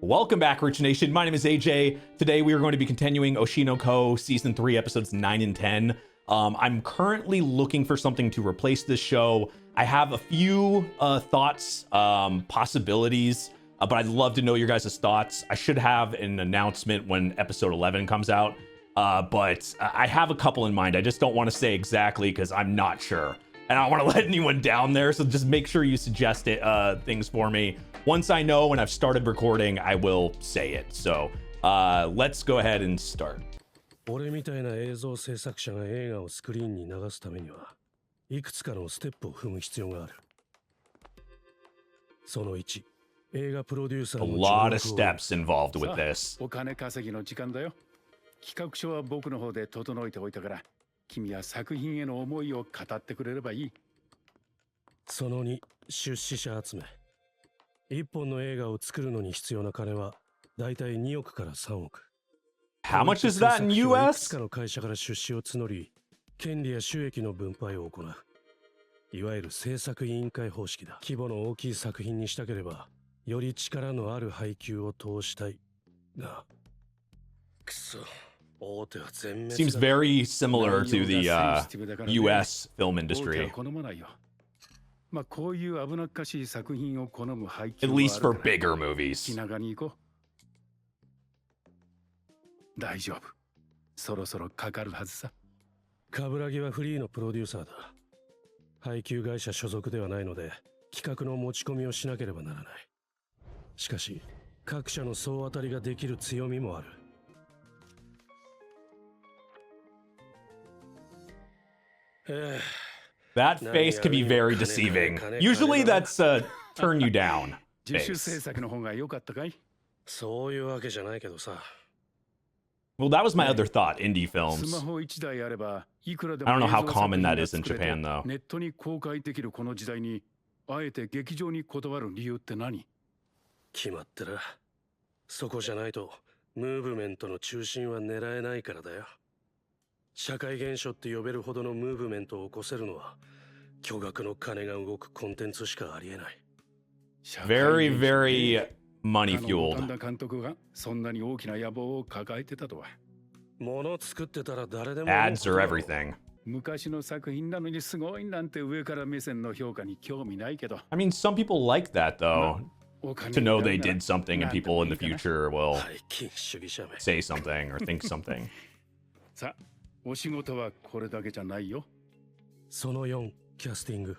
Welcome back, Rich Nation. My name is AJ. Today we are going to be continuing Oshinoko Season 3, Episodes 9 and 10. I'm currently looking for something to replace this show. I have a few thoughts, possibilities, but I'd love to know your guys' thoughts. I should have an announcement when Episode 11 comes out, but I have a couple in mind. I just don't want to say exactly because I'm not sure. And I don't want to let anyone down there, so just make sure you suggest things for me. Once I know and I've started recording, I will say it. So let's go ahead and start. 俺みたいな映像制作者が映画をスクリーンに流すためにはいくつかのステップを踏む必要がある。その1、映画プロデューサー A の lot of steps involved with this. お金稼ぎの時間だよ。企画書は僕の方で整えておいたから、君は作品への思いを語ってくれればいい。その2、出資者集め。一本の映画を作るのに必要な金はだいたい2億から3億。How much is that in いくつ US? かの会社から出資を募り、権利や収益の分配を行う。いわゆる制作委員会方式だ。規模の大きい作品にしたければ、より力のある配給を通したい。な。くそ。大手は全滅だ。Seems very similar to the US film industry. 好まないよ。まあこういう危なっかしい作品を好む背景 At はある least for から bigger movies. 気長に行こう。大丈夫。そろそろかかるはずさ。冠城はフリーのプロデューサーだ。配給会社所属ではないので、企画の持ち込みをしなければならない。しかし、各社の総当たりができる強みもある。That face can be very deceiving. Usually that's a turn you down 自主制 face. 作の方が良かったかい？そういうわけじゃないけどさ。Well, that was my other thought, indie ス films. マホ1台あればいくらで I も don't know how 映像作 common 品 that が is in 作れて Japan, though. ネットに公開できるこの時代にあえて劇場にこだわる理由って何？決まってる。そこじゃないと、ムーブメントの中心は狙えないからだよ。社会現象って呼べるほどのムーブメントを起こせるのは、巨額の金が動くコンテンツしかありえない。Very, very money 田 fueled. 田監督がそんなに大きな野望を抱えてたとは。物作ってたら誰でも Ads are everything. 昔の作品なのにすごいなんて上から目線の評価に興味ないけど。 I mean, some people like that, though, お金 to に know なる they なら did something and 何で people も in い the いかな。 future will 背筋主義者め。 say something or think something. さあ、お仕事はこれだけじゃないよ。その4、キャスティング。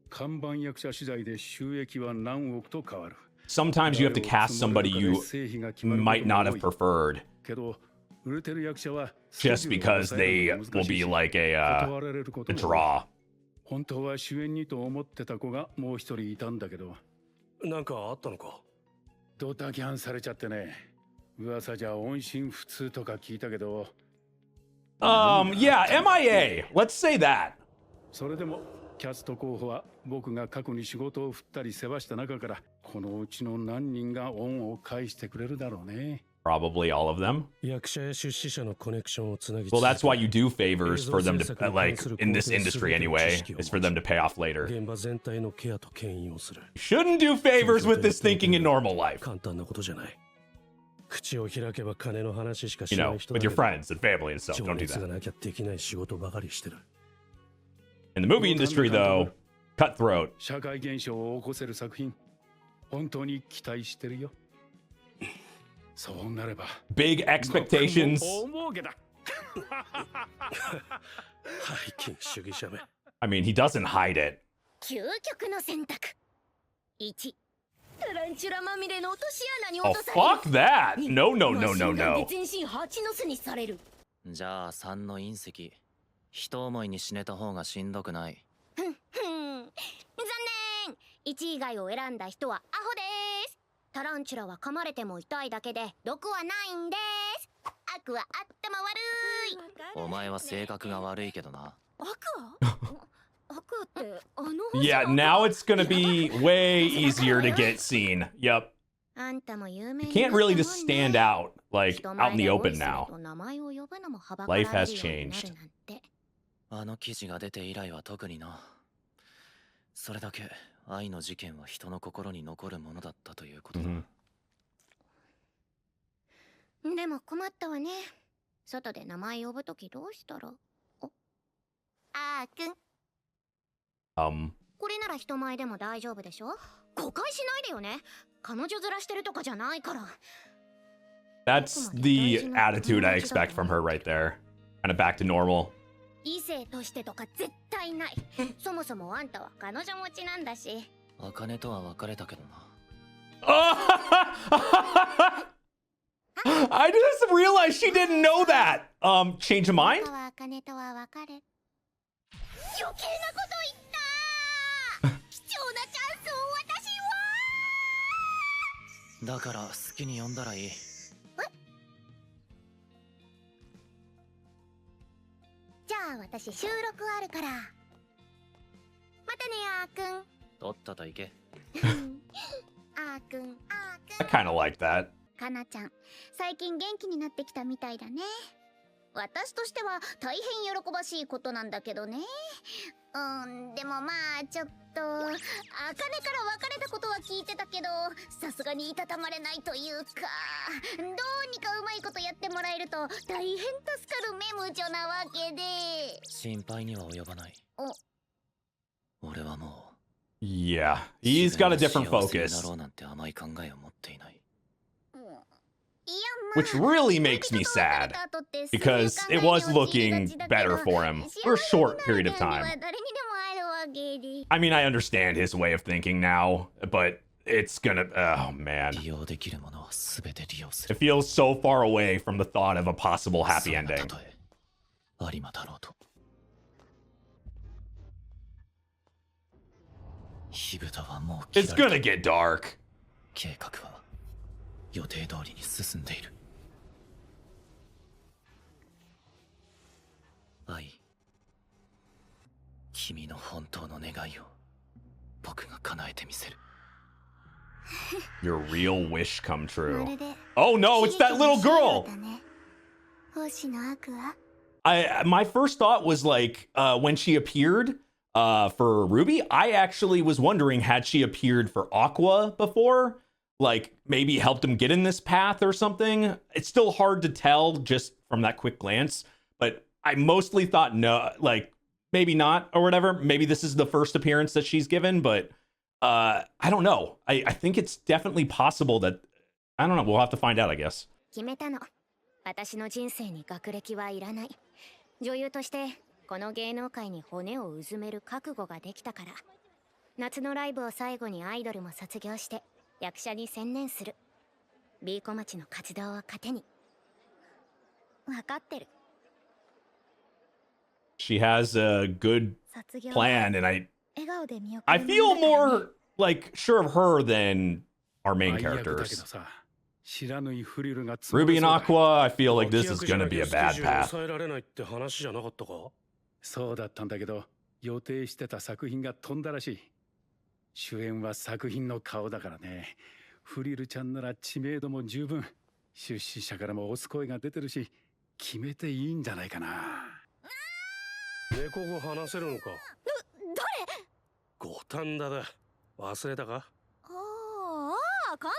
看板役者次第で収益は何億と変わる。 Sometimes you have to cast somebody you might not have preferred けど、売れてる役者は just because they will be like a 断られること a も draw. 本当は主演にと思ってた子がもう一人いたんだけど、なんかあったのか？ドタキャンされちゃってね。噂じゃ音信不通とか聞いたけど、 Yeah, MIA. Let's say that. それでもキャスト候補は僕が過去に仕事を振ったり世話した中からこのうちの何人が恩を返してくれるだろうね。 Probably all of them. 役者や出資者のコネクションをつなぎ Well, that's why you do favors for them to, like, in this industry anyway, is for them to pay off later. 現場全体のケアと牽引をする。 Shouldn't do favors with this thinking in normal life. 簡単なことじゃない。口を開けば金の話しか You しな know, い人 with だ your けど friends and family and stuff. 情 Don't do 熱が that. なきゃできない仕事ばかりしてる。 In the movie industry, though, cutthroat. 社会現象を起こせる作品、本当に期待してるよ。そうなれば Big expectations. 大儲けだ。背筋主義者め。 I mean, he doesn't hide it. 究極の選択。1、タランチュラまみれの落とし穴に Oh, 落とされる。 fuck that. No, no, マ no, シ no, ンガンで no. 全身蜂の巣にされる。じゃあ3の隕石一思いに死ねた方がしんどくない。ふん。残念。1以外を選んだ人はアホです。タランチュラは噛まれても痛いだけで毒はないんです。悪は頭悪い。お前は性格が悪いけどな。悪ってあの星 Yeah, の now it's gonna be way easier to get seen. Yep. あんたも有名 You に can't なった really もんね just stand out, like, 人 out 前 in the で open おいそれ now. と名前を呼ぶのもはばかられ Life る has ようになる changed. なんて。あの記事が出て以来は特にな。それだけ愛の事件は人の心に残るものだったということだ。Mhm. でも困ったわね。外で名前呼ぶときどうしたら。あーくん。これなら人前でも大丈夫でしょ。誤解しないでよね。彼女面してるとかじゃないから。That's the attitude I expect from her right there. Kind of back to normal. 異性としてとか絶対ない。そもそもあんたは彼女持ちなんだし。茜とは別れたけどな。I just realized she didn't know that. Change of mind? 茜とは別れ。余計なこと言った。貴重なチャンスを私は。だから好きに呼んだらいい。じゃあ私収録あるから。またねあーくん。とっとと行け。あーくん、あーく I ん。 kind of like that. かなちゃん、最近元気になってきたみたいだね。私としては大変喜ばしいことなんだけどね。でもまあちょっと茜から別れたことは聞いてたけど、さすがにいたたまれないというか、どうにかうまいことやってもらえると大変助かるメムジョなわけで。心配には及ばない。俺はもう Yeah, he's got a different 幸せに focus, なろうなんて甘い考えを持っていない。which really makes me sad because it was looking better for him for a short period of time. I mean, I understand his way of thinking now, but it's gonna, oh man. 利用できるものは全て利用す It る。 feels so far away from the thought of a possible happy そんな ending. 例え有馬だろうと。火蓋はもう切 It's られ gonna た。 get dark. 計画は予定通りに進んでいる。愛、君の本当の願いを僕が叶えてみせる。 Your real wish come ま true. るで Oh no, it's that little girl. だね。星のアクア。 My first thought was like when she appeared for Ruby, I actually was wondering had she appeared for Aqua before, like maybe helped him get in this path or something. It's still hard to tell just from that quick glance, but I mostly thought no, like maybe not or whatever. Maybe this is the first appearance that she's given, but I don't know. I think it's definitely possible that I don't know. We'll have to find out, I guess. 決めたの。私の人生に学歴はいらない。女優としてこの芸能界に骨をうずめる覚悟ができたから。夏のライブを最後にアイドルも卒業して役者に専念する。ビーコ町の活動を糧に。わかってる。 She has a good 卒業 plan, and 笑顔で見送 I る feel more like sure of her than our main 最悪だけど characters. さ、知らぬいフリルが Ruby and そうだ Aqua, I feel like this is 脇役じゃ gonna な be き a ゃスケ bad ジュール path. 抑えられないって話じゃなかったか。そうだったんだけど、予定してた作品が飛んだらしい。主演は作品の顔だからね。フリルちゃんなら知名度も十分。出資者からも押す声が出てるし、決めていいんじゃないかな。猫語話せるのか。誰？五反田だ。忘れたか。ああ、監督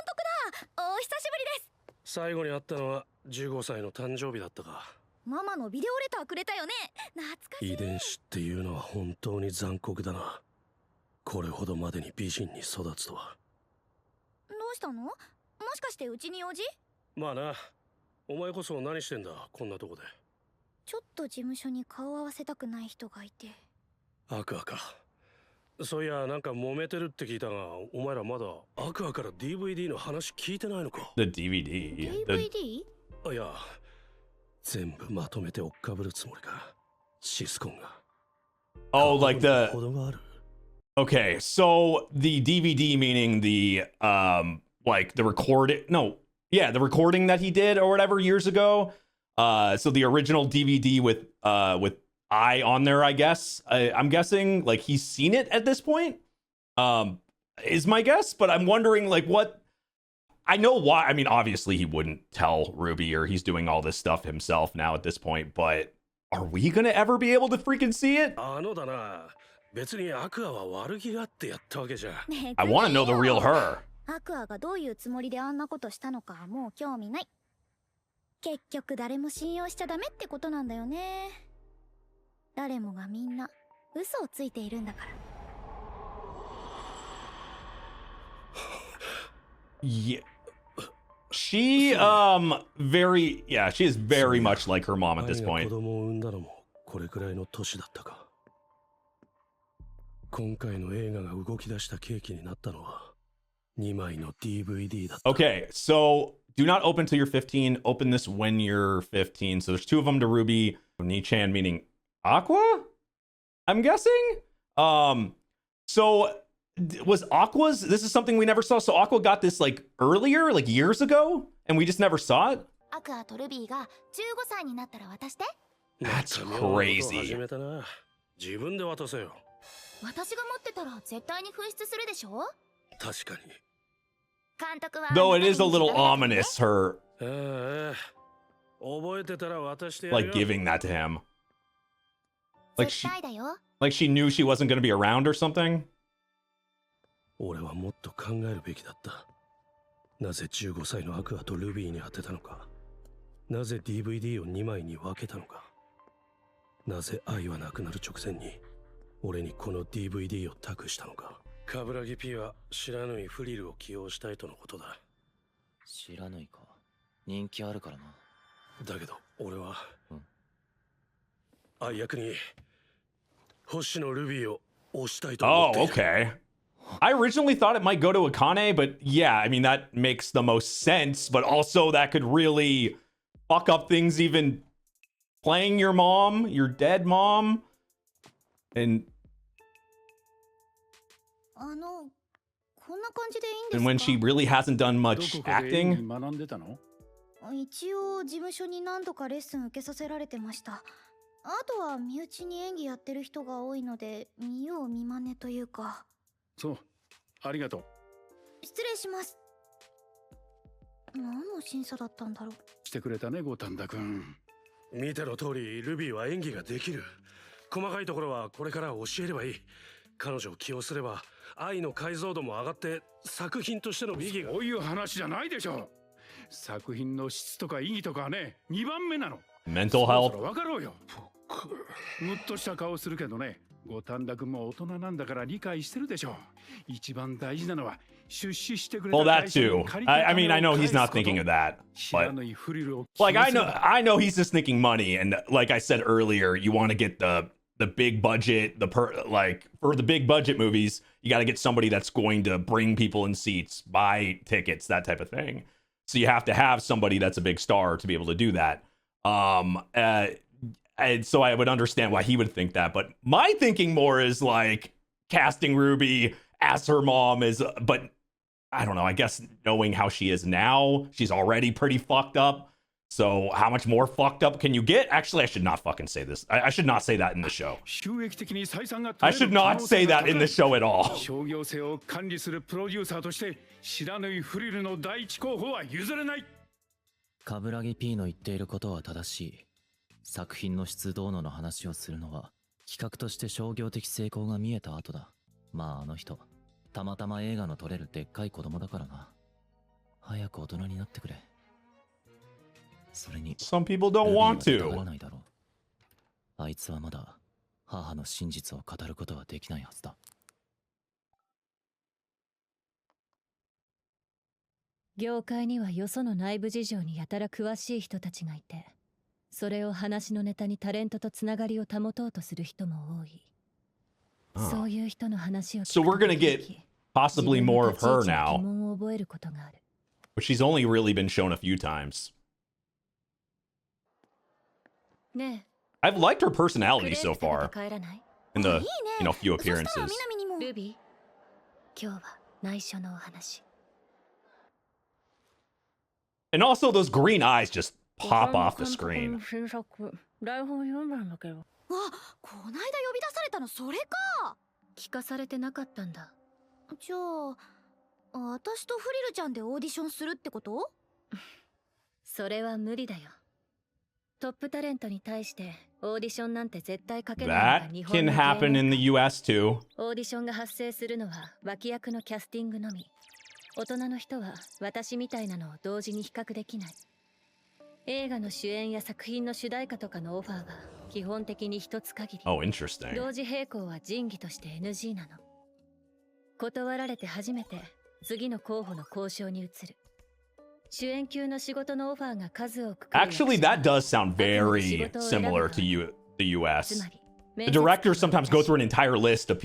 だ。お久しぶりです。最後に会ったのは15歳の誕生日だったか。ママのビデオレターくれたよね。懐かしい。遺伝子っていうのは本当に残酷だな。これほどまでに美人に育つとは。どうしたの？もしかしてうちに用事？まあな。お前こそ何してんだこんなとこで。ちょっと事務所に顔合わせたくない人がいて。アクアか。そういやなんか揉めてるって聞いたが、お前らまだアクアから DVD の話聞いてないのか。 The DVD. The, DVD？ いや、全部まとめて追っかぶるつもりか。シスコンが。oh, like the ほどがある。 okay. So the DVD meaning the like the recorded no, yeah, the recording that he did or whatever years ago. So the original DVD with I on there, I guess. I'm guessing like he's seen it at this point. Is my guess, but I'm wondering like what. I know why. I mean, obviously he wouldn't tell Ruby, or he's doing all this stuff himself now at this point. But are we gonna ever be able to freaking see it? あのだな。別にアクアは悪気があってやったわけじゃ。I want to know the real her. アクアがどういうつもりであんなことしたのかもう興味ない。結局誰も信用しちゃダメってことなんだよね。誰もがみんな嘘をついているんだから。 Yeah. She very yeah, she is very much like her mom at this 愛が point. 子供を産んだのもこれくらいの年だったか。今回の映画が動き出した契機になったのは2枚の DVD だった。 Okay, so do not open till you're 15. Open this when you're 15. So there's two of them to Ruby. Nichan meaning Aqua? I'm guessing? So was Aqua's, this is something we never saw. So Aqua got this like earlier, like years ago, and we just never saw it? アクアとルビーが15歳になったら渡して。 That's なんか妙なことを crazy. 始めたな。自分で渡せよ。私が持ってたら絶対に紛失するでしょ。確かに。監督は Though it is a little ominous, her ええ、覚えてたら渡してやるよ。 like giving that to him. Like 絶 she 対だよ。 like she knew she wasn't going to be around or something. 俺はもっと考えるべきだった。なぜ15歳のアクアとルビーに当てたのか。なぜ DVD を2枚に分けたのか。なぜ愛はなくなる直前に俺にこの DVD を託したのか。カブラギ P は知らぬいフリルを起用したいとのことだ。知らぬいか。人気あるからな。だけど俺は、うん、愛役に星野ルビーを推したいと思ってい Oh, る。 okay. I originally thought it might go to Akane, but yeah, I mean, that makes the most sense, but also that could really fuck up things even playing your mom, your dead mom. And こんな感じでいいんです and when she か？ really hasn't done ど much こかで演 acting. 技学んでたの？一応事務所に何度かレッスン受けさせられてました。あとは身内に演技やってる人が多いので見よう見まねというか。そう、ありがとう。失礼します。何の審査だったんだろう。してくれたね、五反田君。見ての通りルビーは演技ができる。細かいところはこれから教えればいい。彼女を起用すれば愛の解像度も上がって作品としての美義が。そういう話じゃないでしょ。作品の質とか意義とかはね、2番目なの。 Mental そろ health. そろ分かろうよ。むっとした顔するけどね、五反田君も大人なんだから理解してるでしょ。一番大事なのは出資してくれた Well, that 会社に too. 借りた I mean, I 金 know を he's 返 not すこと。 thinking of that, 知ら but ぬいフリルを like 起用すれば I know he's just thinking money, and like I said earlier, you want to get the big budget, like for the big budget movies, you got to get somebody that's going to bring people in seats, buy tickets, that type of thing. So you have to have somebody that's a big star to be able to do that. And so I would understand why he would think that, but my thinking more is like casting Ruby as her mom is, but I don't know. I guess knowing how she is now, she's already pretty fucked up. So how much more fucked up can you get? Actually, I should not fucking say this. I should not say that in the show. 収益的に採算が I 取れ should る可 not 能 say 性が that in 高い the show at all. 商業性を管理するプロデューサーとして知らぬいフリルの第一候補は譲れない。カブラギ P の言っていることは正しい。作品の質どうのの話をするのは企画として商業的成功が見えた後だ。まああの人たまたま映画の撮れるでっかい子供だからな。早く大人になってくれ。それに Some people ル don't ビーは want 出たがら to. ないだろう。あいつはまだ母の真実を語ることはできないはずだ。業界にはよその内部事情にやたら詳しい人たちがいて、それを話のネタにタレントとつながりを保とうとする人も多い。そういう人の話を聞く So we're gonna と get possibly more of her 自分の立ち位置に疑 now, 問を覚えることがある。 but she's only really been shown a few times. ね I've liked her え、ク personality レー so プ食べ far て帰らない？ in the いいね。 few そしたら appearances. みなみにも。ルビー、今日は内緒のお話。 And also those green eyes just pop off the screen. 新作、台本読んだんだけど。わ、こないだ呼び出されたのそれか。聞かされてなかったんだ。じゃあ私とフリルちゃんでオーディションするってこと？それは無理だよ。トップタレントに対してオーディションなんて絶対かけないのが That 日本 can の芸 happen 能 in the US too. オーディションが発生するのは脇役のキャスティングのみ。大人の人は私みたいなのを同時に比較できない。映画の主演や作品の主題歌とかのオファーは基本的に一つ限り。 Oh, interesting. 同時並行は仁義として NG なの。断られて初めて次の候補の交渉に移る。主演級の仕事のオファーが数多く来る。 Actually, that does sound very similar to the US. The directors sometimes go through an entire list of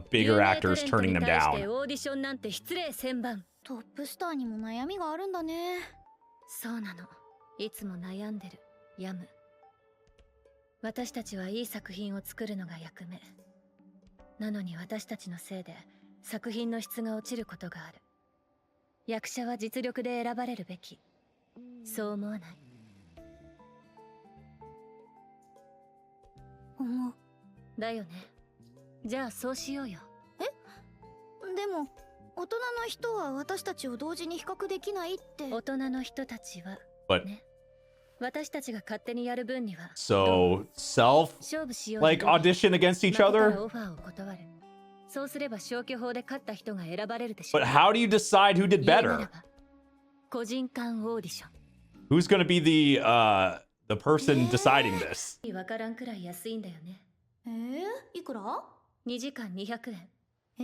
bigger actors, turning them down. オーディションなんて失礼千万。トップスターにも悩みがあるんだね。そうなの。いつも悩んでる。病む。私たちはいい作品を作るのが役目。なのに私たちのせいで作品の質が落ちることがある。役者は実力で選ばれるべき。そう思わない？思う。だよね。じゃあそうしようよ。でも大人の人は私たちを同時に比較できないって。大人の人たちは But ね。私たちが勝手にやる分には。 so 勝負しよう。 like audition against each 負けたら other? オファーを断る。そうすれば消去法で勝った人が選ばれるでしょう。 But how do you decide who did 言うなら better? ば個人間オーディショ Who's going to be the person deciding this? ン。わからんくらい安いんだよね。いくら2時間200円。え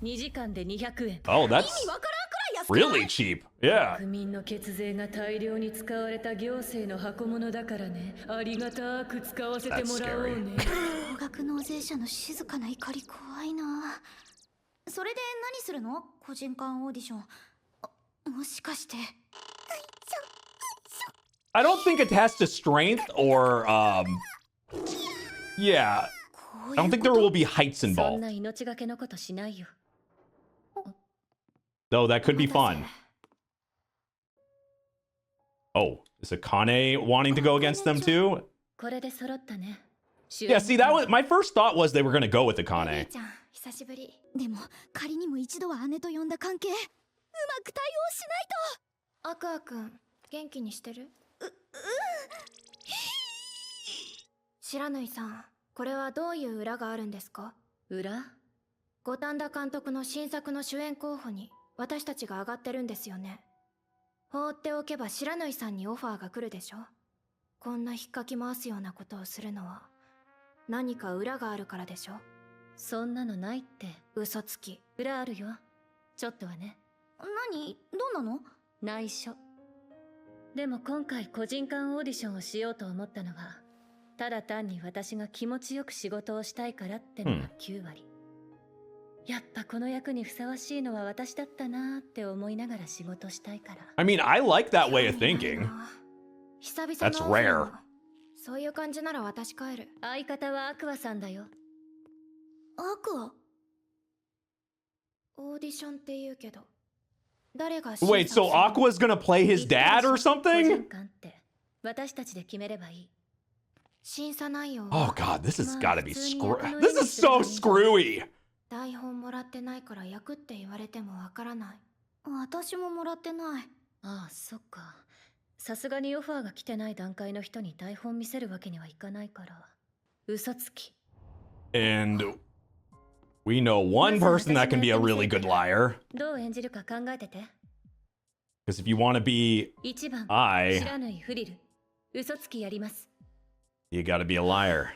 ?2 時間で200円。 Oh, that's わからんくらい安くない really cheap. Yeah. 国民の血税が大量に使われた行政の箱物だからね。ありがたく使わせてもらおうね。高額納税者の静かな怒り怖いな。それで何するの？個人間オーディション。もしかして。 I don't think it has to strength or yeah. I don't think there will be heights そん involved. な命がけのことしないよ。 Though that could be fun. Oh, is Akane wanting to go against them too? これで揃ったね。 Yeah, see, that was my first thought was they were gonna go with 姉 Akane. ちゃん久しぶり。でも仮にも一度は姉と呼んだ関係、うまく対応しないと。アクアくん元気にしてる？白縫さん、これはどういう裏があるんですか？裏？五反田監督の新作の主演候補に私たちが上がってるんですよね。放っておけば白縫さんにオファーが来るでしょ。こんな引っかき回すようなことをするのは何か裏があるからでしょ。そんなのないって。嘘つき。裏あるよ。ちょっとはね。何？どんなの？内緒。でも今回個人間オーディションをしようと思ったのは、ただ単に私が気持ちよく仕事をしたいからってのが9割。やっぱこの役にふさわしいのは私だったなーって思いながら仕事したいから。I mean, I like that way of thinking. 久々の That's rare. そういう感じなら私帰る。相方はアクアさんだよ。アクア？オーディションって言うけど、誰が審査を Wait, so Aqua's gonna play his dad or 個人 something? 間って私たちで決めればいい。審査内容 Oh は god, this has gotta be 普通に screw. 役の This 意味 is so screwy. 台本もらってないから役って言われてもわからない。私ももらってない。ああ、そっか。さすがにオファーが来てない段階の人に台本見せるわけにはいかないから。嘘つき。 And we know one person that can be a really good liar. どう演じるか考えてて。 Because if you want to be 1番、 I, 知らぬいフリル。嘘つきやります。 you gotta be a liar.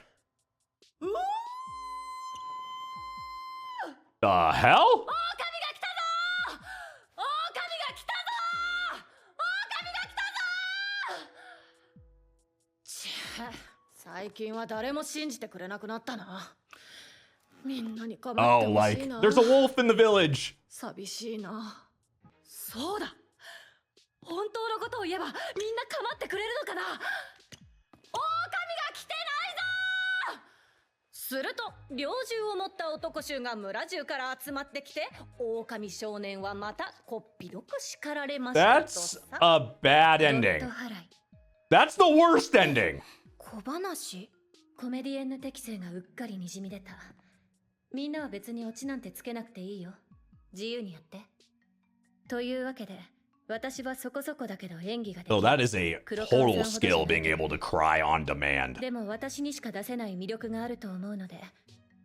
The hell? 最近は誰も信じてくれなくなったな。みんなに構って Oh, ほし like いな。 there's a wolf in the village. 寂しいな。そうだ。本当のことを言えばみんな構ってくれるのかな。狼が来てないぞ。すると猟銃を持った男衆が村中から集まってきて、狼少年はまたこっぴどく叱られましたと That's さ。 a bad ロッ ending. ト払い。 That's the worst ending. 小話？コメディエンヌ適性がうっかりにじみ出た。みんなは別にオチなんてつけなくていいよ。自由にやって。というわけで、私はそこそこだけど演技ができ So る。 that is a total skill being able to cry on demand. でも私にしか出せない魅力があると思うので、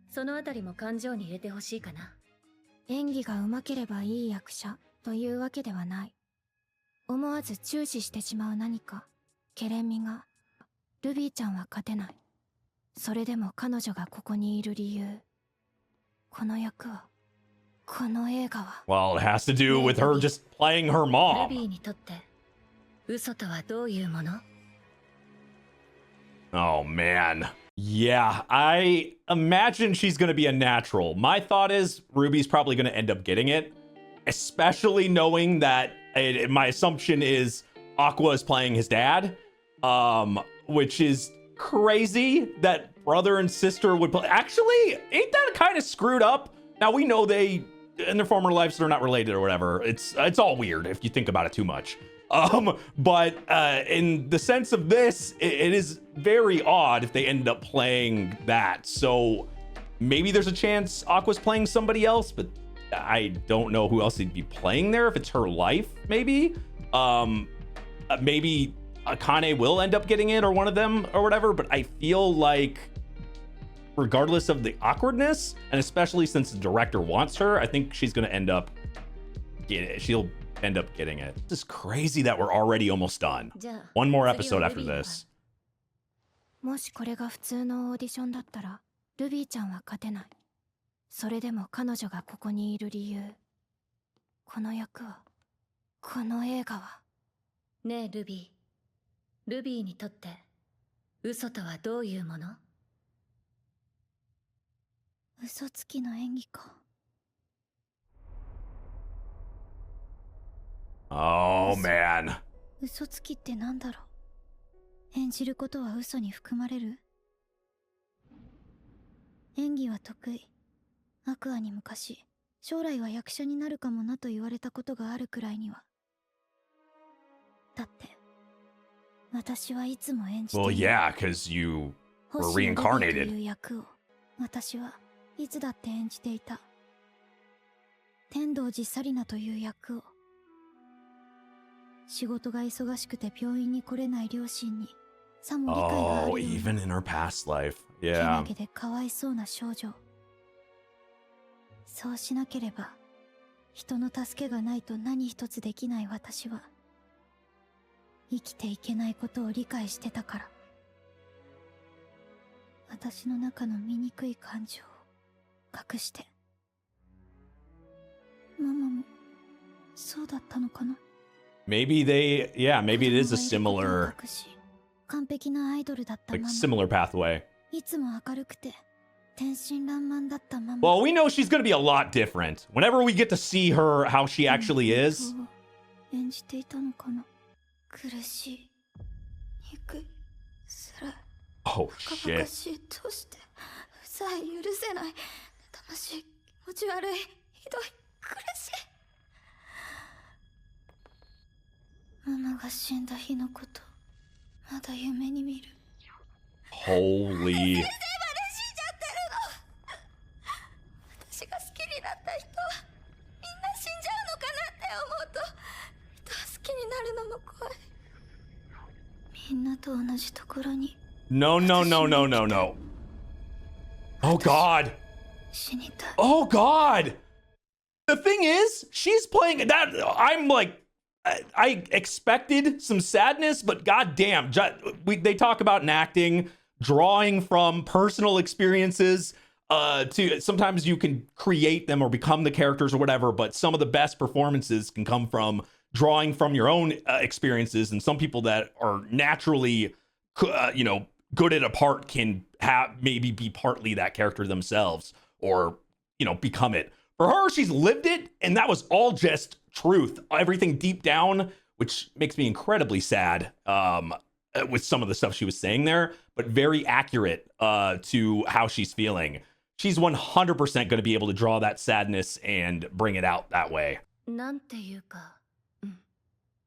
そのあたりも感情に入れてほしいかな。演技が上手ければいい役者というわけではない。思わず注視してしまう何か。ケレン味がルビーちゃんは勝てない。それでも彼女がここにいる理由、この役は、この映画は。 Well, it has to do with her just playing her ル mom. ビーにとって嘘とはどういうもの？ Oh man. Yeah, I imagine she's going to be a natural. My thought is Ruby's probably going to end up getting it, especially knowing that my assumption is Aqua is playing his dad, which is crazy that brother and sister would play. Actually, ain't that kind of screwed up? Now we know they in their former lives they're not related or whatever. It's all weird if you think about it too much. But in the sense of this, it is very odd if they end up playing that. So maybe there's a chance Aqua's playing somebody else, but I don't know who else he'd be playing there. If it's her life, maybe. Maybe Akane will end up getting it or one of them or whatever. But I feel like regardless of the awkwardness, and especially since the director wants her, I think she's going to end up getting it. She'll end up getting it. This is crazy that we're already almost done. One more episode after this. もしこれが普通のオーディションだったら、ルビーちゃんは勝てない。それでも彼女がここにいる理由、この役は、この映画は。ねえルビー、ルビーにとって嘘とはどういうもの？嘘つきの演技か。Oh man. 嘘つきってなんだろう。演じることは嘘に含まれる？演技は得意。アクアに昔、将来は役者になるかもなと言われたことがあるくらいには。だって、私はいつも演じている。Well, yeah, because you were 星野レビーと reincarnated. いう役を、私はいつだって演じていた。天童寺紗理奈という役を。仕事が忙しくて病院に来れない両親にさも理解がある Oh, ように even in her past life. けな Yeah. げでかわいそうな少女。そうしなければ人の助けがないと何一つできない私は生きていけないことを理解してたから。私の中の醜い感情を隠して。ママもそうだったのかな。 Maybe maybe it is a similar, 完璧なアイドルだった like ママ。 similar pathway. いつも明るくて天真爛漫だったママ。 Well, we know she's going to be a lot different. Whenever we get to see her, how she actually is. 演じていたのかな。苦しい、憎い、辛い、 Oh, バカバ shit. カしいとしてさえ許せない。妬ましい、気持ち悪い、ひどい、苦しい。ママが死んだ日のこと、まだ夢に見る。 Holy. 死んじゃってるの。私が好きになった人はみんな死んじゃうのかなって思うと、人は好きになるのも怖い。みんなと同じところに No, no, no, no, no, no. Oh, God. 死にたい。 Oh, God. The thing is, she's playing that. I'm like, I expected some sadness, but goddamn, they talk about in acting, drawing from personal experiences. To sometimes you can create them or become the characters or whatever, but some of the best performances can come from drawing from your own experiences. And some people that are naturally, good at a part can maybe be partly that character themselves or, become it. For her, she's lived it, and that was all just truth. Everything deep down, which makes me incredibly sad with some of the stuff she was saying there, but very accurate to how she's feeling. She's 100% going to be able to draw that sadness and bring it out that way. なんていうか、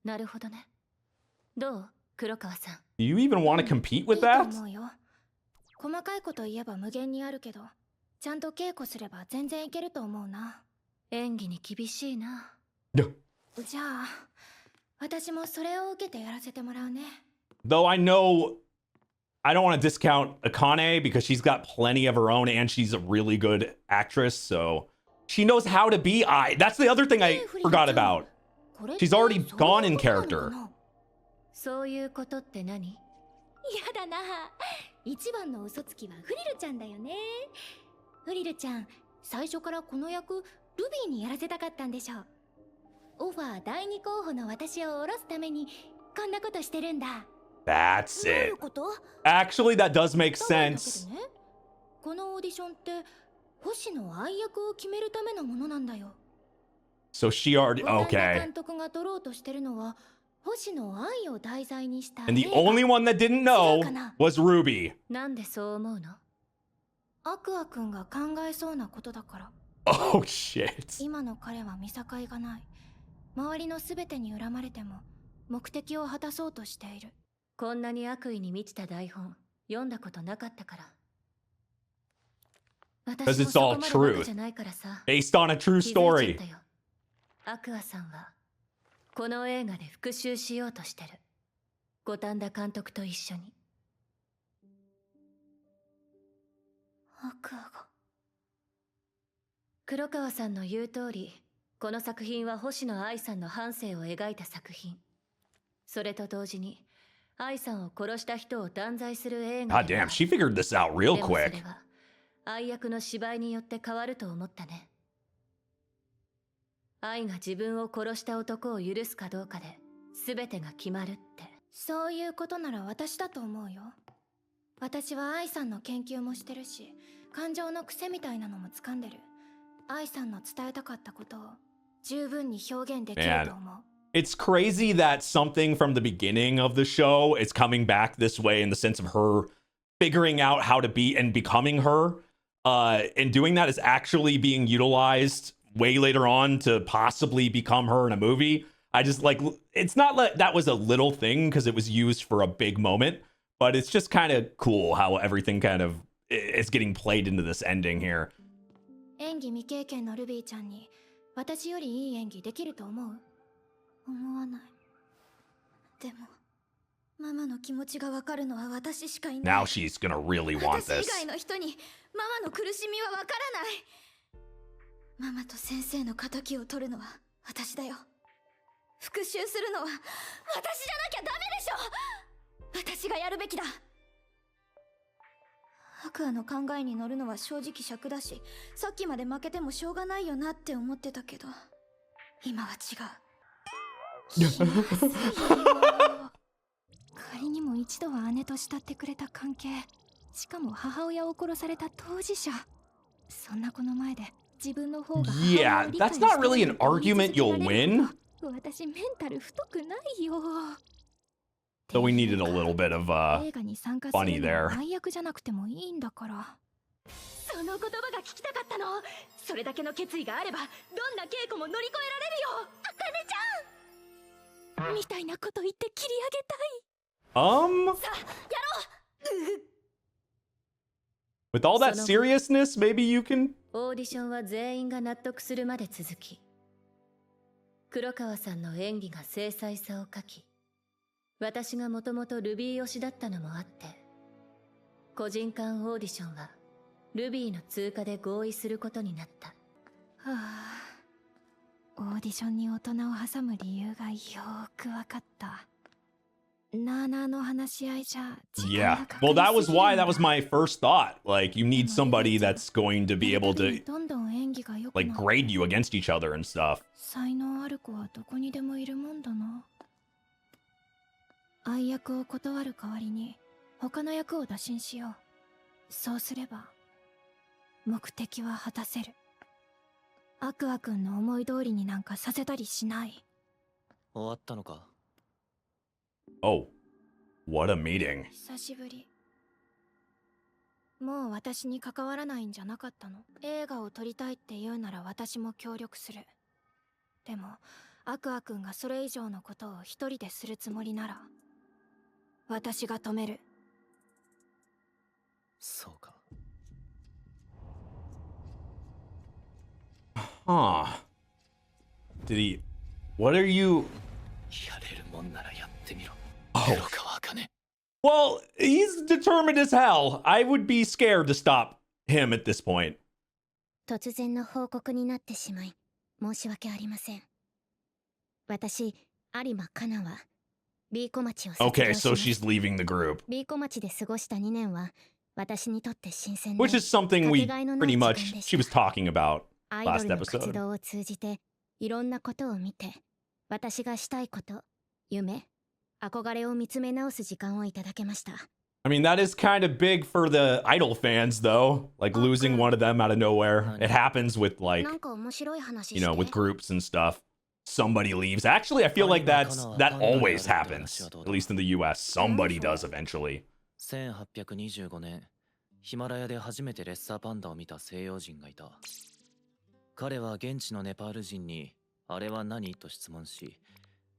なるほどね。どう、黒川さん。 Do you even want to compete with いいと that? 思うよ。細かいこと言えば無限にあるけど、ちゃんと稽古すれば全然いけると思うな。演技に厳しいな。じゃあ、私もそれを受けてやらせてもらうね。 Though I know I don't want to discount Akane because she's got plenty of her own and she's a really good actress, so she knows how to be That's the other thing I forgot about. She's already gone in character. そういうことって何？やだな。一番の嘘つきはフリルちゃんだよね。フリルちゃん、最初からこの役ルビーにやらせたかったんでしょ。オファー第2候補の私を下ろすためにこんなことしてるんだ。 That's どうい it. うこと？ Actually, that does make だからだけ sense. どね、このオーディションって星野愛役を決めるためのものなんだよ。 So she already 五反田 okay. 監督が撮ろうとしてるのは星野愛を題材にした And the 映画 only one that didn't know was Ruby. なんでそう思うの？アクアくんが考えそうなことだから。 Oh shit. 今の彼は見境がない。周りのすべてに恨まれても目的を果たそうとしている。こんなに悪意に満ちた台本読んだことなかったから。 Because 私も it's そ all こまでバカ truth. じゃないからさ。 Based on a true 気づいちゃっ story. たよ。アクアさんはこの映画で復讐しようとしてる。五反田監督と一緒に。アクアが。黒川さんの言う通り、この作品は星野愛さんの半生を描いた作品。それと同時に愛さんを殺した人を断罪する映画 God でもあ damn, る。 she figured this out real でもそれ quick. は愛役の芝居によって変わると思ったね。愛が自分を殺した男を許すかどうかで全てが決まるって。そういうことなら私だと思うよ。私は愛さんの研究もしてるし、感情の癖みたいなのも掴んでる。愛さんの伝えたかったことを十分に表現できると思う。 It's crazy that something from the beginning of the show is coming back this way in the sense of her figuring out how to be and becoming her. And doing that is actually being utilized way later on to possibly become her in a movie. I just like, it's not like that was a little thing because it was used for a big moment, but it's just kind of cool how everything kind of is getting played into this ending here. 演技未経験のルビーちゃんに私よりいい演技できると思う？思わない。でもママの気持ちがわかるのは私しかいない。 Now she's gonna really want 私以 this. 外の人にママの苦しみはわからない。ママと先生の仇を取るのは私だよ。復讐するのは私じゃなきゃダメでしょ。私がやるべきだ。アクアの考えに乗るのは正直尺だし、さっきまで負けてもしょうがないよなって思ってたけど、今は違う。気まずいよ。仮にも一度は姉と慕ってくれた関係、しかも母親を殺された当事者。そんな子の前で自分の方が母親を理解 Yeah, し that's て not really る an と言い argument 続け you'll られる win. ほど私メンタル太くないよ。 So we needed a little bit of 映画に参加す funny るの there. は愛役じゃなくてもいいんだから。その言葉が聞きたかったの。それだけの決意があればどんな稽古も乗り越えられるよ。あかねちゃんみたいなこと言って切り上げたい。 さあやろう。 With all that その seriousness, maybe you can. オーディションは全員が納得するまで続き、黒川さんの演技が精細さを欠き、私がもともとルビー推しだったのもあって、個人間オーディションはルビーの通過で合意することになった。はあ、オーディションに大人を挟む理由がよーくわかった。なあなあの話し合いじゃ時間 Yeah. がかか Well, り that す was ぎる why んだ。 that was my first thought. Like, you need somebody that's going to be やる able たびに to どんどん演技が良く like なる。 grade you against each other and stuff. 才能ある子はどこにでもいるもんだな。愛役を断る代わりに他の役を打診しよう。そうすれば目的は果たせる。アクア君の思い通りになんかさせたりしない。終わったのか？ Oh, what a meeting. 久しぶり。もう私に関わらないんじゃなかったの？映画を撮りたいって言うなら私も協力する。でもアクア君がそれ以上のことを一人でするつもりなら私が止める。そうか。 Huh. Did he. What are you. やれるもんならやってみろ。 Oh. 黒川茜。 Well, he's determined as hell. I would be scared to stop him at this point. 突然の報告になってしまい申し訳ありません。私有馬香奈は B 小町を卒業 Okay, し so ます she's leaving the group, B 小町で過ごした2年は私にとって新鮮で which is something we かけがえのない pretty 時間 much でした she was talking about アイド last ルの活 episode. 動を通じていろんなことを見て私がしたいこと夢憧れを見つめ直す時間をいただけました I mean, that is kind of big for the Idol fans, though. Like losing one of them out of nowhere. It happens with like, なんか面白い話 you して know, with groups and stuff. Somebody leaves. Actually, I feel like that always happens. At least in the US, somebody does eventually. 1825年、ヒマラヤで初めてレッサーパンダを見た西洋人がいた。彼は現地のネパール人に、あれは何と質問し、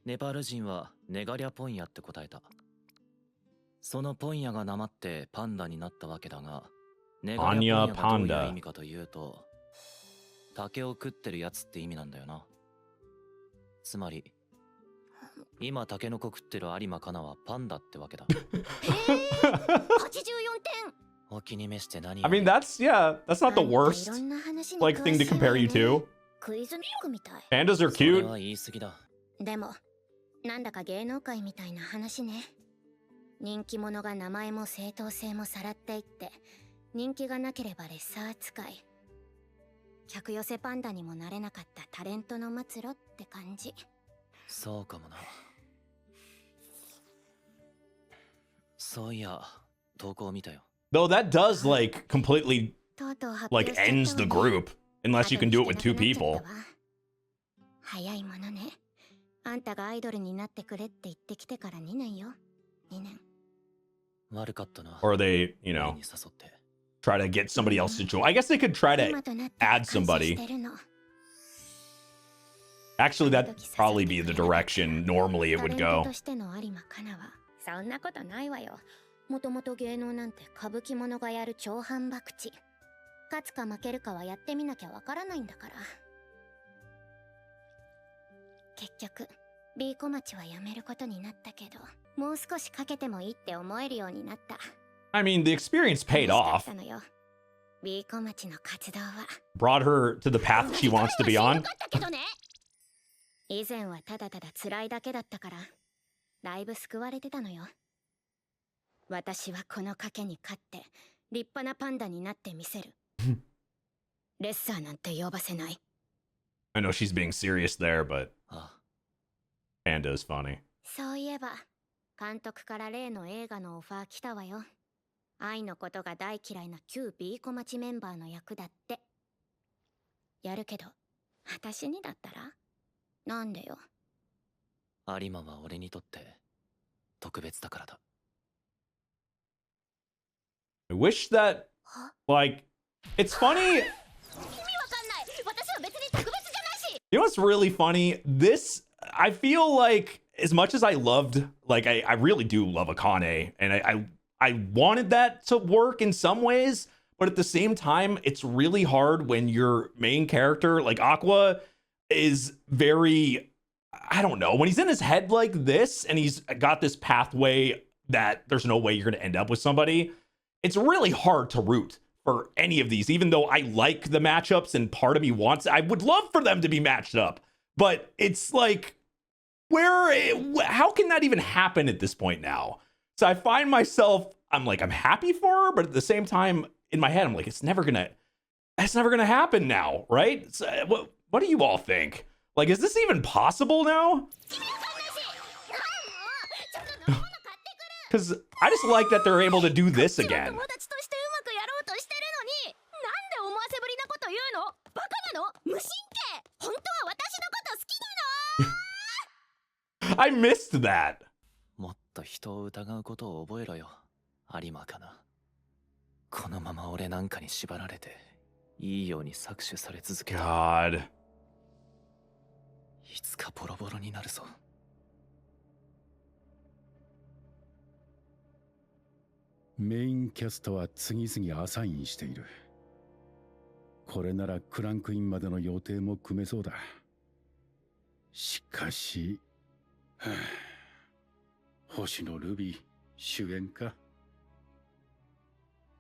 ネパール人はネガリャポンヤって答えた。そのポンヤがなまってパンダになったわけだが、ネガリャポンヤがどういう意味かというと、竹を食ってるやつって意味なんだよな。つまり、今タケノコ食ってる有馬かなはパンダってわけだ。84点 お気に召して何 I mean, that's not the あんたい worst ろんな話に like 詳 thing し to い compare わ you ね to. クイズノックみたい Pandas are それ cute. は言い過ぎだ。でもなんだか芸能界みたいな話ね人気者が名前も正当性もさらっていって人気がなければレッサー扱い客寄せパンダにもなれなかったタレントの末路って感じそうかもな。そういや、投稿を見たよ。Though that does like completely とうとう発 like 表しちゃったわね ends the group unless you can do it with two people. 早いものねあんたがアイドルになってくれって言ってきてから2年よ2年悪かったな。 Or they, you 俺 know, に誘って。 try to get somebody else to join. I guess they could try to 今となって add 感謝 somebody. してるの Actually, that'd probably be the direction normally it would タレント go. としての有馬かなはそんなことないわよもともと芸能なんて歌舞伎者がやる超反博打勝つか負けるかはやってみなきゃわからないんだから結局 B 小町はやめることになったけどもう少しかけてもいいって思えるようになった I mean, the experience paid 楽しかっ off, たのよ B 小町の活動は brought her to the path she wants to be よ on. かったけどね以前はただただ辛いだけだったからだいぶ救われてたのよ私はこの賭けに勝って立派なパンダになってみせるレッサーなんて呼ばせない I know she's being serious there, but あ、 Panda is funny. そういえば監督から例の映画のオファー来たわよ愛のことが大嫌いな旧 B 小町メンバーの役だってやるけど私にだったらなんでよ有馬は俺にとって特別だからだ。I wish that, like, it's funny. 意味わかんない私は別に特別じゃないし You know what's really funny? This, I feel like, as much as I loved, like, I really do love Akane, and I wanted that to work in some ways, but at the same time, it's really hard when your main character, like Aqua, is very, I don't know, when he's in his head like this, and he's got this pathway that there's no way you're going to end up with somebody, it's really hard to root for any of these, even though I like the matchups and part of me wants, I would love for them to be matched up, but it's like, how can that even happen at this point now? So I find myself, I'm like, I'm happy for her, but at the same time, in my head, I'm like, it's never gonna happen now, right? So, what do you all think? Like, is this even possible now? 意味わかんないしちょっと飲み物買ってくる Because I just like that they're able to do this 友 again. 達としてうまくやろうとしてるのになんで思わせぶりなこと言うのバカなの無神経本当は私のこと好きなの I missed that. もっと人を疑うことを覚えろよ、有馬かな。このまま俺なんかに縛られて、いいように搾取され続けた。 God. いつかボロボロになるぞ。メインキャストは次々アサインしている。これならクランクインまでの予定も組めそうだ。しかし、はあ、星野ルビー主演か。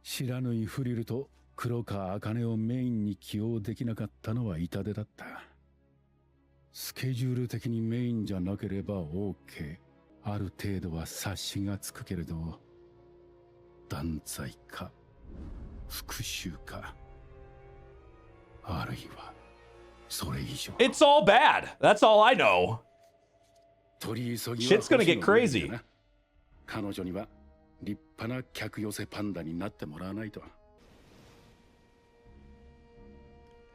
知らぬいフリルと黒川茜をメインに起用できなかったのは痛手だった。スケジュール的にメインじゃなければ OK。ある程度は察しがつくけれど、断罪か復讐か、あるいはそれ以上。 It's all bad. That's all I know. 取り急ぎは Shit's gonna get 星野源 crazy. だな。彼女には立派な客寄せパンダになってもらわないと。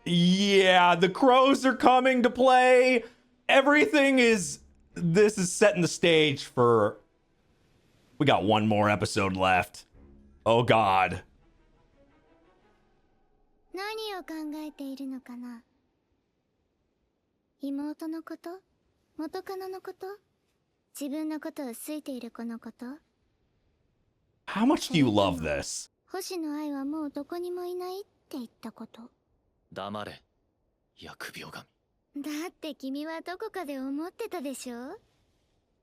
Yeah, the crows are coming to play. Everything is. This is setting the stage for. We got one more episode left. Oh God. 何を考えているのかな。妹のこと、元カノのこと、自分のことを好いている子のこと。 How much do you love this? 星野愛はもうどこにもいないって言ったこと。黙れ疫病神。だって君はどこかで思ってたでしょ。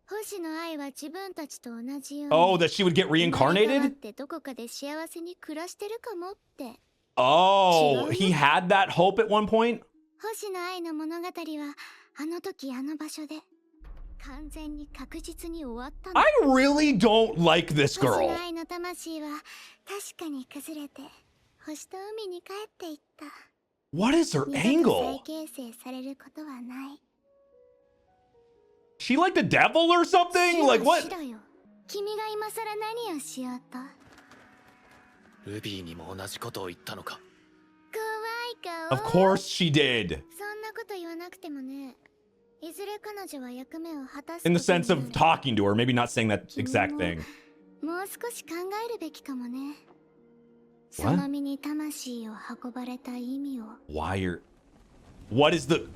星野愛は自分たちと同じように。 Oh, that she would get 生まれ変わっ reincarnated? てどこかで幸せに暮らしてるかもって。 Oh, he had that hope at one point? 星野愛の物語はあの時あの場所で完全に確実に終わったの。 I really don't like this 星 girl. 野愛の魂は確かに崩れて星と海に帰っていった。 What is her 二度と angle? 再形成されることはない。 She like the devil or something? Like し what? ろよ。君が今さら何をしようと。ルビーにも同じことを言ったのか。怖い顔。 Of course she did. そんなこと言わなくてもね。いずれ彼女は役目を果たす。 In the sense of talking to her, maybe not saying that exact thing. もう少し考えるべきかもね。 What? その身に魂を運ばれた意味を。 Why are. What is the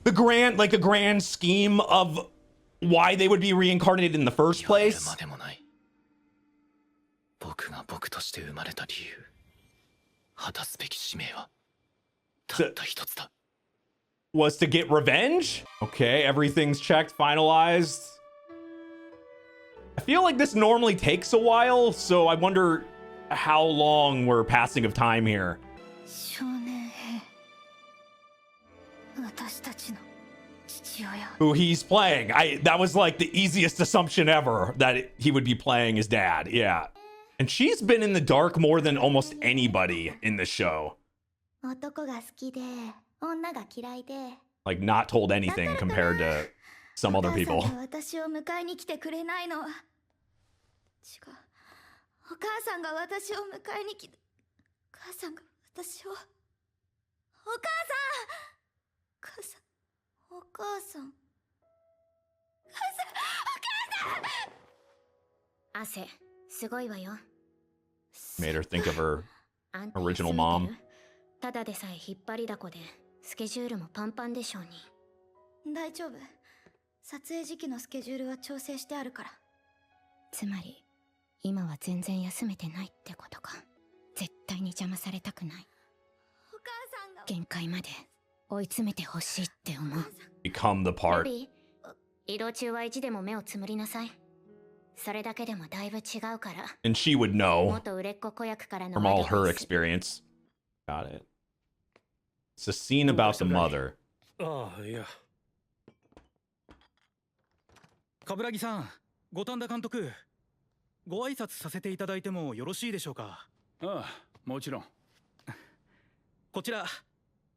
grand, like the grand scheme of why they would be reincarnated in the first 言われる place? までもない。僕が僕として生まれた理由、果たすべき使命はたった一つだ。 Was to get revenge? Okay, everything's checked, finalized. I feel like this normally takes a while, so I wonder how long we're passing of time here. 少年兵、私たちの父親。 Who he's playing. That was like the easiest assumption ever that he would be playing his dad. Yeah. And she's been in the dark more than almost anybody in the show. 男が好きで女が嫌いで。 Like not told anything compared to some other people. お母さんが私を迎えに来てくれないのは違う。お母さんが私を迎えに来て、お母さんが私を、お母さん、お母さん、汗、すごいわよ。 Made her think of her あんた original 休めて mom. る？ただでさえ引っ張りだこでスケジュールもパンパンでしょうに。大丈夫。撮影時期のスケジュールは調整してあるから。つまり今は全然休めてないってことか。絶対に邪魔されたくない。お母さんが限界まで追い詰めてほしいって思う。 Become the ル part. ビー、移動中は意地でも目をつむりなさい。それだけでもだいぶ違うから。 And she would know 元売れっ子子役からの from ア all ド her バイス。 experience. Got it. It's a scene about the mother. ああ、いや。冠城さん、五反田監督、ご挨拶させていただいてもよろしいでしょうか。ああ、もちろん。こちら、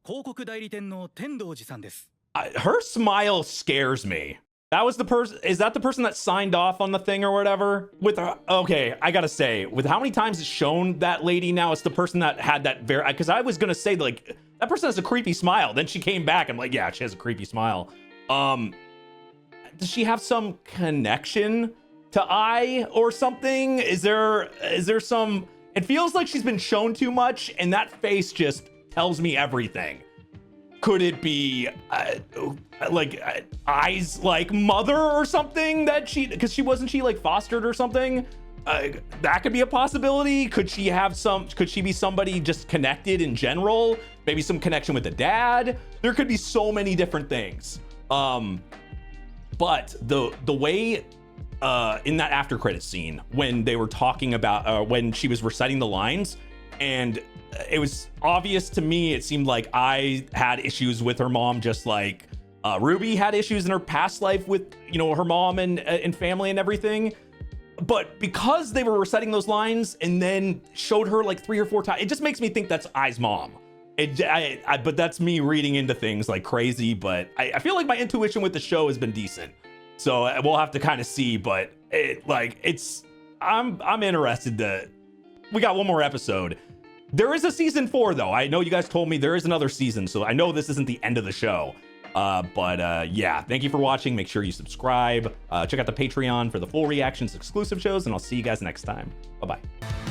広告代理店の天童寺さんです。 Her smile scares me. That was the person. Is that the person that signed off on the thing or whatever? With okay, I gotta say, with how many times it's shown that lady now, it's the person that had that very. Because I was gonna say like that person has a creepy smile. Then she came back. I'm like, yeah, she has a creepy smile. Does she have some connection to I or something? Is there some? It feels like she's been shown too much, and that face just tells me everything. Could it be Ai's like mother or something that because she like fostered or something? That could be a possibility. Could she be somebody just connected in general? Maybe some connection with the dad. There could be so many different things. But the way in that after credit scene when they were talking about when she was reciting the lines, and it was obvious to me, it seemed like I had issues with her mom, just like Ruby had issues in her past life with, you know, her mom and family and everything. But because they were reciting those lines and then showed her like 3 or 4 times, it just makes me think that's Ai's mom. But that's me reading into things like crazy. But I feel like my intuition with the show has been decent. So we'll have to kind of see. But I'm interested to. We got one more episode. There is a season 4 though. I know you guys told me there is another season, so I know this isn't the end of the show. Yeah, thank you for watching. Make sure you subscribe. Check out the Patreon for the full reactions, exclusive shows, and I'll see you guys next time. Bye-bye.